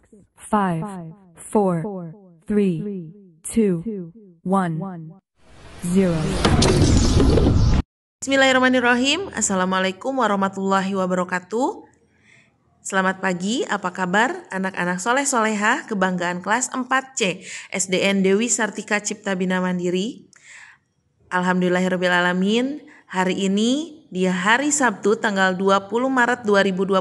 5, 4, 3, 2, 1, 0. Bismillahirrahmanirrahim. Assalamualaikum warahmatullahi wabarakatuh. Selamat pagi, apa kabar anak-anak soleh-solehah kebanggaan kelas 4C SDN Dewi Sartika Cipta Bina Mandiri. Alhamdulillahirrabbilalamin, hari ini di hari Sabtu tanggal 20 Maret 2021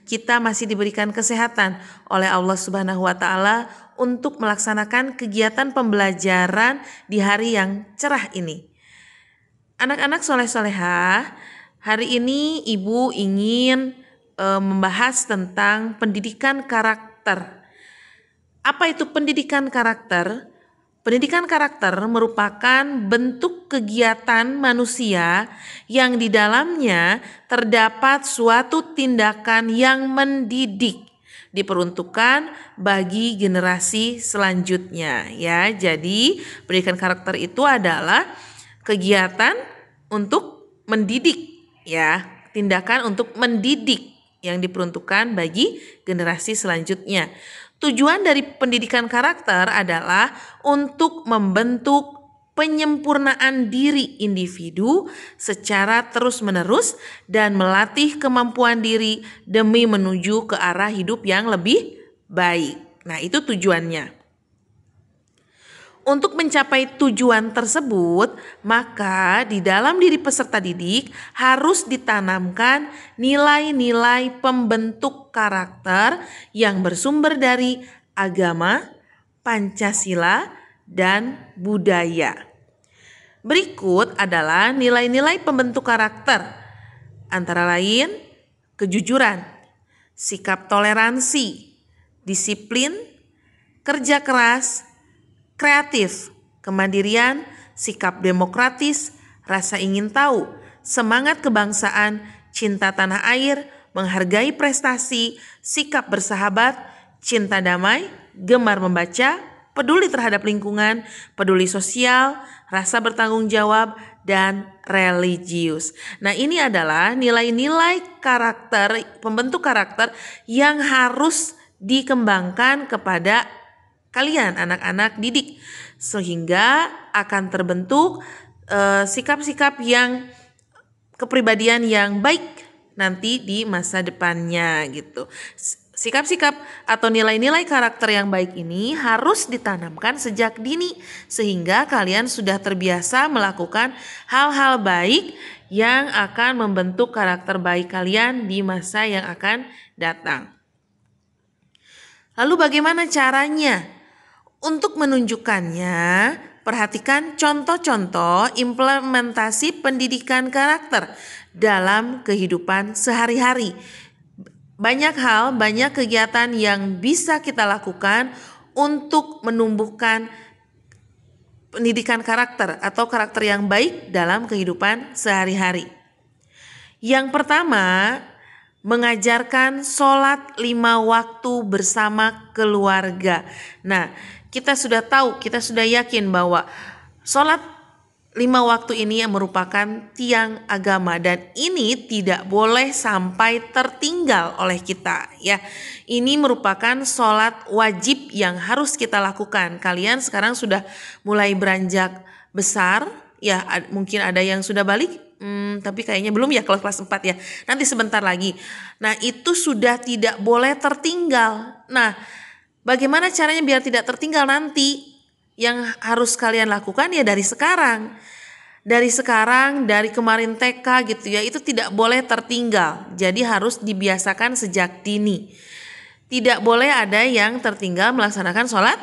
kita masih diberikan kesehatan oleh Allah Subhanahu wa Ta'ala untuk melaksanakan kegiatan pembelajaran di hari yang cerah ini. Anak-anak soleh-solehah, hari ini Ibu ingin membahas tentang pendidikan karakter. Apa itu pendidikan karakter? Pendidikan karakter merupakan bentuk kegiatan manusia yang di dalamnya terdapat suatu tindakan yang mendidik, diperuntukkan bagi generasi selanjutnya ya. Jadi pendidikan karakter itu adalah kegiatan untuk mendidik ya, tindakan untuk mendidik yang diperuntukkan bagi generasi selanjutnya. Tujuan dari pendidikan karakter adalah untuk membentuk penyempurnaan diri individu secara terus-menerus dan melatih kemampuan diri demi menuju ke arah hidup yang lebih baik. Nah, itu tujuannya. Untuk mencapai tujuan tersebut, maka di dalam diri peserta didik harus ditanamkan nilai-nilai pembentuk karakter yang bersumber dari agama, Pancasila, dan budaya. Berikut adalah nilai-nilai pembentuk karakter, antara lain kejujuran, sikap toleransi, disiplin, kerja keras, kreatif, kemandirian, sikap demokratis, rasa ingin tahu, semangat kebangsaan, cinta tanah air, menghargai prestasi, sikap bersahabat, cinta damai, gemar membaca, peduli terhadap lingkungan, peduli sosial, rasa bertanggung jawab, dan religius. Nah, ini adalah nilai-nilai karakter, pembentuk karakter yang harus dikembangkan kepada kalian anak-anak didik sehingga akan terbentuk sikap-sikap yang kepribadian yang baik nanti di masa depannya gitu. Sikap-sikap atau nilai-nilai karakter yang baik ini harus ditanamkan sejak dini sehingga kalian sudah terbiasa melakukan hal-hal baik yang akan membentuk karakter baik kalian di masa yang akan datang. Lalu bagaimana caranya? Untuk menunjukkannya, perhatikan contoh-contoh implementasi pendidikan karakter dalam kehidupan sehari-hari. Banyak hal, banyak kegiatan yang bisa kita lakukan untuk menumbuhkan pendidikan karakter atau karakter yang baik dalam kehidupan sehari-hari. Yang pertama, mengajarkan sholat 5 waktu bersama keluarga. Nah, kita sudah tahu, kita sudah yakin bahwa sholat 5 waktu ini yang merupakan tiang agama dan ini tidak boleh sampai tertinggal oleh kita ya. Ini merupakan sholat wajib yang harus kita lakukan. Kalian sekarang sudah mulai beranjak besar ya, mungkin ada yang sudah balik. Tapi kayaknya belum ya, kelas 4 ya. Nanti sebentar lagi. Nah, itu sudah tidak boleh tertinggal. Nah, bagaimana caranya biar tidak tertinggal nanti? Yang harus kalian lakukan ya dari sekarang. Dari kemarin TK gitu ya, itu tidak boleh tertinggal. Jadi harus dibiasakan sejak dini. Tidak boleh ada yang tertinggal melaksanakan sholat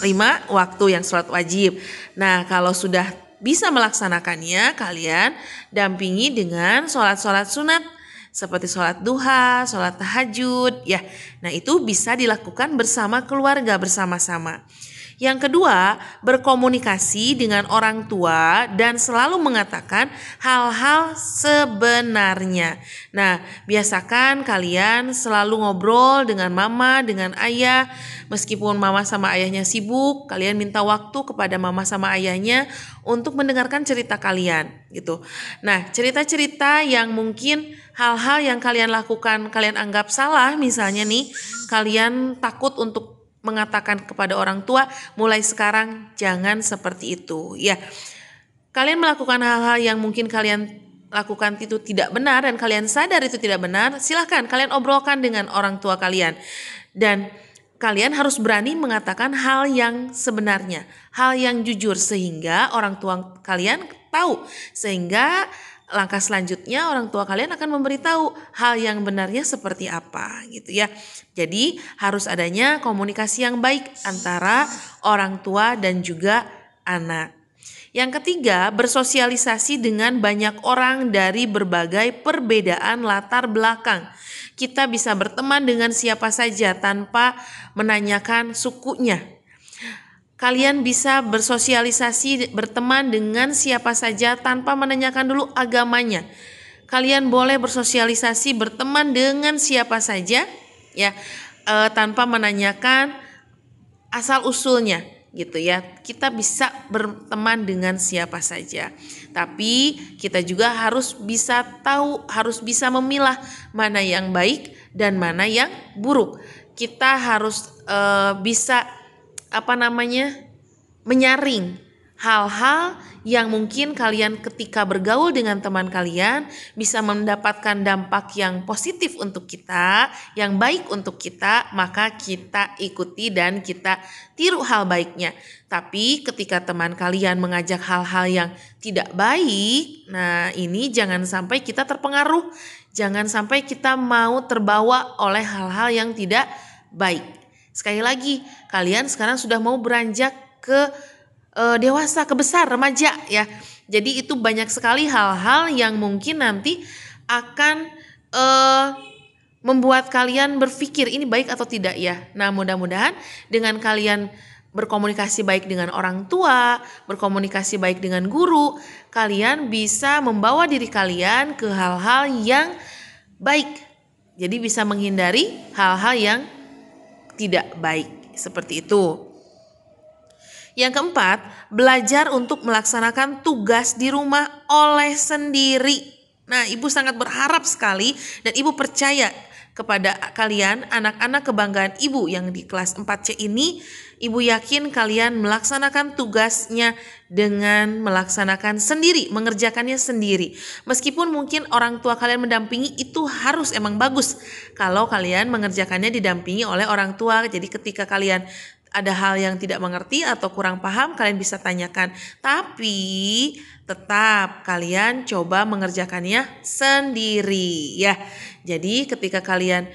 5 waktu yang sholat wajib. Nah, kalau sudah bisa melaksanakannya, kalian dampingi dengan sholat-sholat sunat seperti sholat duha, sholat tahajud ya. Nah, itu bisa dilakukan bersama keluarga bersama-sama. Yang kedua, berkomunikasi dengan orang tua dan selalu mengatakan hal-hal sebenarnya. Nah, biasakan kalian selalu ngobrol dengan mama, dengan ayah. Meskipun mama sama ayahnya sibuk, kalian minta waktu kepada mama sama ayahnya untuk mendengarkan cerita kalian gitu. Nah, cerita-cerita yang mungkin hal-hal yang kalian lakukan, kalian anggap salah, misalnya nih, kalian takut untuk mengatakan kepada orang tua, mulai sekarang jangan seperti itu ya. Kalian melakukan hal-hal yang mungkin kalian lakukan itu tidak benar dan kalian sadar itu tidak benar, silahkan kalian obrolkan dengan orang tua kalian. Dan kalian harus berani mengatakan hal yang sebenarnya, hal yang jujur, sehingga orang tua kalian tahu, sehingga langkah selanjutnya orang tua kalian akan memberitahu hal yang benarnya seperti apa gitu ya. Jadi harus adanya komunikasi yang baik antara orang tua dan juga anak. Yang ketiga, bersosialisasi dengan banyak orang dari berbagai perbedaan latar belakang. Kita bisa berteman dengan siapa saja tanpa menanyakan sukunya. Kalian bisa bersosialisasi, berteman dengan siapa saja tanpa menanyakan dulu agamanya. Kalian boleh bersosialisasi, berteman dengan siapa saja ya, tanpa menanyakan asal usulnya gitu ya. Kita bisa berteman dengan siapa saja. Tapi kita juga harus bisa tahu, harus bisa memilah mana yang baik dan mana yang buruk. Kita harus bisa menyaring hal-hal yang mungkin kalian ketika bergaul dengan teman kalian bisa mendapatkan dampak yang positif untuk kita, yang baik untuk kita, maka kita ikuti dan kita tiru hal baiknya. Tapi ketika teman kalian mengajak hal-hal yang tidak baik, nah ini jangan sampai kita terpengaruh, jangan sampai kita mau terbawa oleh hal-hal yang tidak baik. Sekali lagi, kalian sekarang sudah mau beranjak ke dewasa, ke besar, remaja ya. Jadi itu banyak sekali hal-hal yang mungkin nanti akan membuat kalian berpikir ini baik atau tidak ya. Nah, mudah-mudahan dengan kalian berkomunikasi baik dengan orang tua, berkomunikasi baik dengan guru, kalian bisa membawa diri kalian ke hal-hal yang baik. Jadi bisa menghindari hal-hal yang tidak baik seperti itu. Yang keempat, belajar untuk melaksanakan tugas di rumah oleh sendiri. Nah, ibu sangat berharap sekali dan ibu percaya kepada kalian, anak-anak kebanggaan ibu yang di kelas 4C ini, ibu yakin kalian melaksanakan tugasnya dengan melaksanakan sendiri, mengerjakannya sendiri. Meskipun mungkin orang tua kalian mendampingi, itu harus emang bagus kalau kalian mengerjakannya didampingi oleh orang tua. Jadi ketika kalian ada hal yang tidak mengerti atau kurang paham, kalian bisa tanyakan. Tapi tetap kalian coba mengerjakannya sendiri ya. Jadi ketika kalian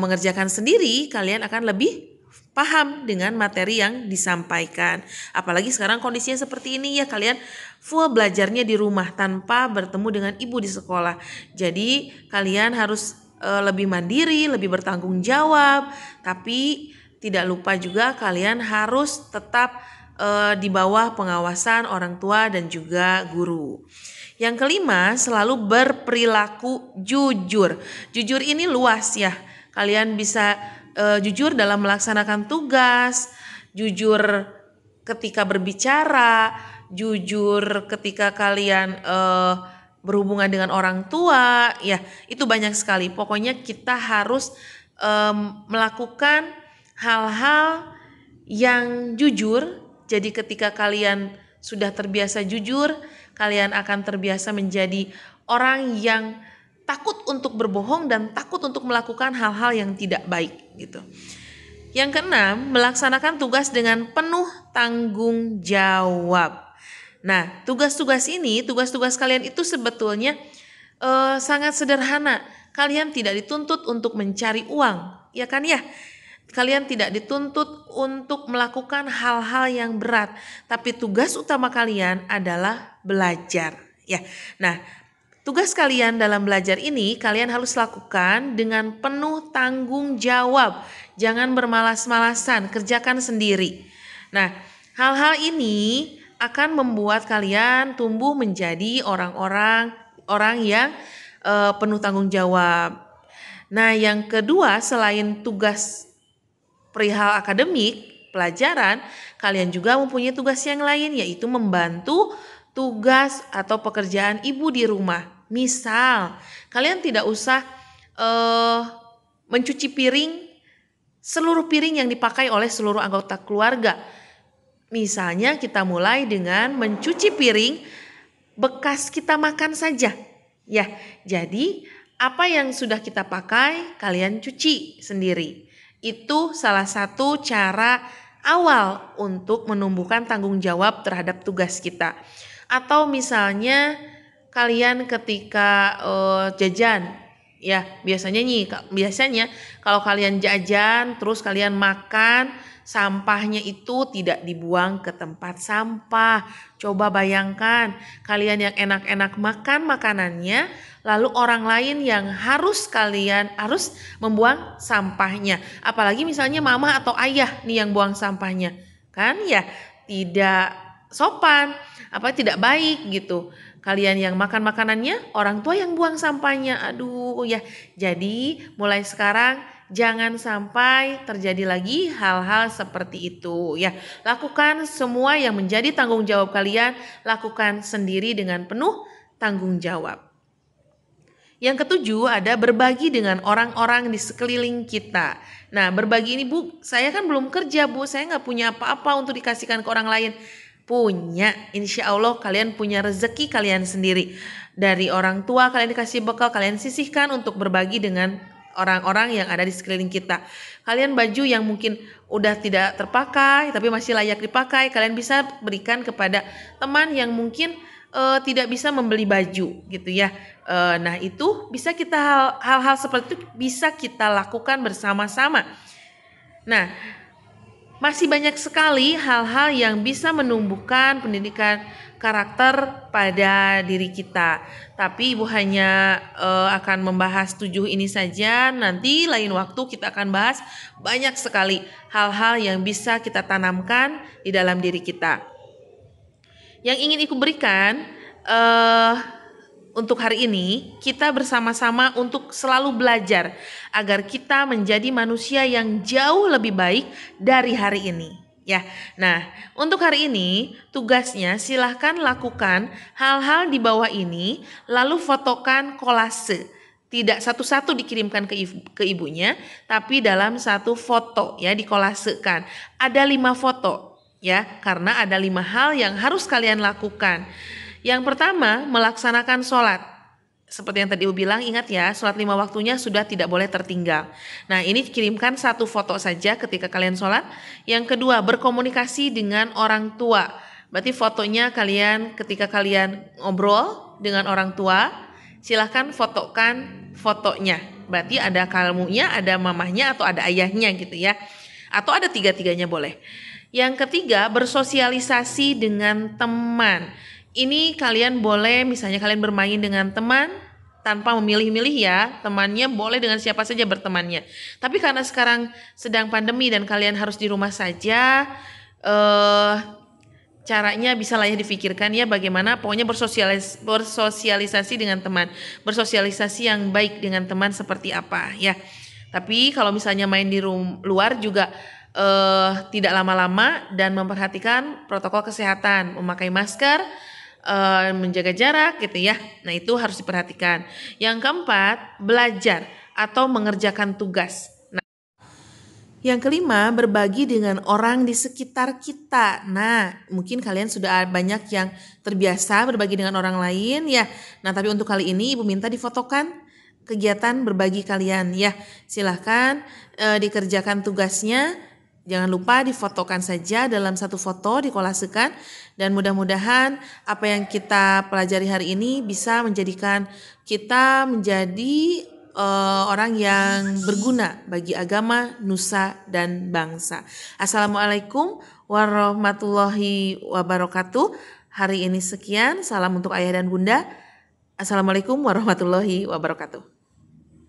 mengerjakan sendiri, kalian akan lebih paham dengan materi yang disampaikan. Apalagi sekarang kondisinya seperti ini ya, kalian full belajarnya di rumah tanpa bertemu dengan ibu di sekolah. Jadi kalian harus lebih mandiri, lebih bertanggung jawab, tapi tidak lupa juga kalian harus tetap di bawah pengawasan orang tua dan juga guru. Yang kelima, selalu berperilaku jujur. Jujur ini luas ya. Kalian bisa jujur dalam melaksanakan tugas, jujur ketika berbicara, jujur ketika kalian berhubungan dengan orang tua. Ya, itu banyak sekali. Pokoknya kita harus melakukan hal-hal yang jujur. Jadi ketika kalian sudah terbiasa jujur, kalian akan terbiasa menjadi orang yang takut untuk berbohong dan takut untuk melakukan hal-hal yang tidak baik gitu. Yang keenam, melaksanakan tugas dengan penuh tanggung jawab. Nah, tugas-tugas ini, tugas-tugas kalian itu sebetulnya sangat sederhana. Kalian tidak dituntut untuk mencari uang, ya kan ya? Kalian tidak dituntut untuk melakukan hal-hal yang berat, tapi tugas utama kalian adalah belajar, ya. Nah, tugas kalian dalam belajar ini kalian harus lakukan dengan penuh tanggung jawab. Jangan bermalas-malasan, kerjakan sendiri. Nah, hal-hal ini akan membuat kalian tumbuh menjadi orang yang penuh tanggung jawab. Nah, yang kedua, selain tugas perihal akademik, pelajaran, kalian juga mempunyai tugas yang lain, yaitu membantu tugas atau pekerjaan ibu di rumah. Misal, kalian tidak usah mencuci piring, seluruh piring yang dipakai oleh seluruh anggota keluarga. Misalnya kita mulai dengan mencuci piring bekas kita makan saja. Ya, jadi apa yang sudah kita pakai kalian cuci sendiri. Itu salah satu cara awal untuk menumbuhkan tanggung jawab terhadap tugas kita. Atau misalnya kalian ketika jajan, ya biasanya kalau kalian jajan terus kalian makan, sampahnya itu tidak dibuang ke tempat sampah. Coba bayangkan kalian yang enak-enak makan makanannya, lalu orang lain yang harus membuang sampahnya. Apalagi misalnya mama atau ayah nih yang buang sampahnya. Kan ya tidak sopan, tidak baik gitu. Kalian yang makan makanannya, orang tua yang buang sampahnya. Aduh ya. Jadi mulai sekarang jangan sampai terjadi lagi hal-hal seperti itu ya. Lakukan semua yang menjadi tanggung jawab kalian, lakukan sendiri dengan penuh tanggung jawab. Yang ketujuh ada berbagi dengan orang-orang di sekeliling kita. Nah, berbagi ini Bu, saya kan belum kerja Bu, saya nggak punya apa-apa untuk dikasihkan ke orang lain. Punya, insya Allah kalian punya rezeki kalian sendiri. Dari orang tua kalian dikasih bekal, kalian sisihkan untuk berbagi dengan orang-orang yang ada di sekeliling kita. Kalian baju yang mungkin udah tidak terpakai tapi masih layak dipakai, kalian bisa berikan kepada teman yang mungkin tidak bisa membeli baju gitu ya. Nah itu bisa kita hal-hal seperti itu bisa kita lakukan bersama-sama. Nah, masih banyak sekali hal-hal yang bisa menumbuhkan pendidikan karakter pada diri kita. Tapi Ibu hanya akan membahas 7 ini saja. Nanti lain waktu kita akan bahas banyak sekali hal-hal yang bisa kita tanamkan di dalam diri kita. Yang ingin Ibu berikan untuk hari ini, kita bersama-sama untuk selalu belajar agar kita menjadi manusia yang jauh lebih baik dari hari ini. Ya, nah untuk hari ini tugasnya silahkan lakukan hal-hal di bawah ini, lalu fotokan kolase. Tidak satu-satu dikirimkan ke ibunya, tapi dalam satu foto ya dikolasekan. Ada 5 foto ya, karena ada 5 hal yang harus kalian lakukan. Yang pertama, melaksanakan sholat. Seperti yang tadi Ibu bilang, ingat ya, sholat 5 waktunya sudah tidak boleh tertinggal. Nah, ini kirimkan satu foto saja ketika kalian sholat. Yang kedua, berkomunikasi dengan orang tua. Berarti fotonya kalian ketika kalian ngobrol dengan orang tua, silahkan fotokan fotonya. Berarti ada kamunya, ada mamahnya, atau ada ayahnya gitu ya. Atau ada tiga-tiganya boleh. Yang ketiga, bersosialisasi dengan teman. Ini kalian boleh misalnya kalian bermain dengan teman tanpa memilih-milih ya, temannya boleh dengan siapa saja bertemannya. Tapi karena sekarang sedang pandemi dan kalian harus di rumah saja, caranya bisa lah ya difikirkan ya bagaimana pokoknya bersosialisasi dengan teman, bersosialisasi yang baik dengan teman seperti apa ya. Tapi kalau misalnya main di luar juga tidak lama-lama dan memperhatikan protokol kesehatan, memakai masker, menjaga jarak gitu ya. Nah itu harus diperhatikan. Yang keempat, belajar atau mengerjakan tugas. Nah, yang kelima, berbagi dengan orang di sekitar kita. Nah mungkin kalian sudah banyak yang terbiasa berbagi dengan orang lain ya. Nah tapi untuk kali ini Ibu minta difotokan kegiatan berbagi kalian ya. Silahkan dikerjakan tugasnya. Jangan lupa difotokan saja dalam satu foto, dikolasekan, dan mudah-mudahan apa yang kita pelajari hari ini bisa menjadikan kita menjadi orang yang berguna bagi agama, nusa, dan bangsa. Assalamualaikum warahmatullahi wabarakatuh. Hari ini sekian, salam untuk ayah dan bunda. Assalamualaikum warahmatullahi wabarakatuh.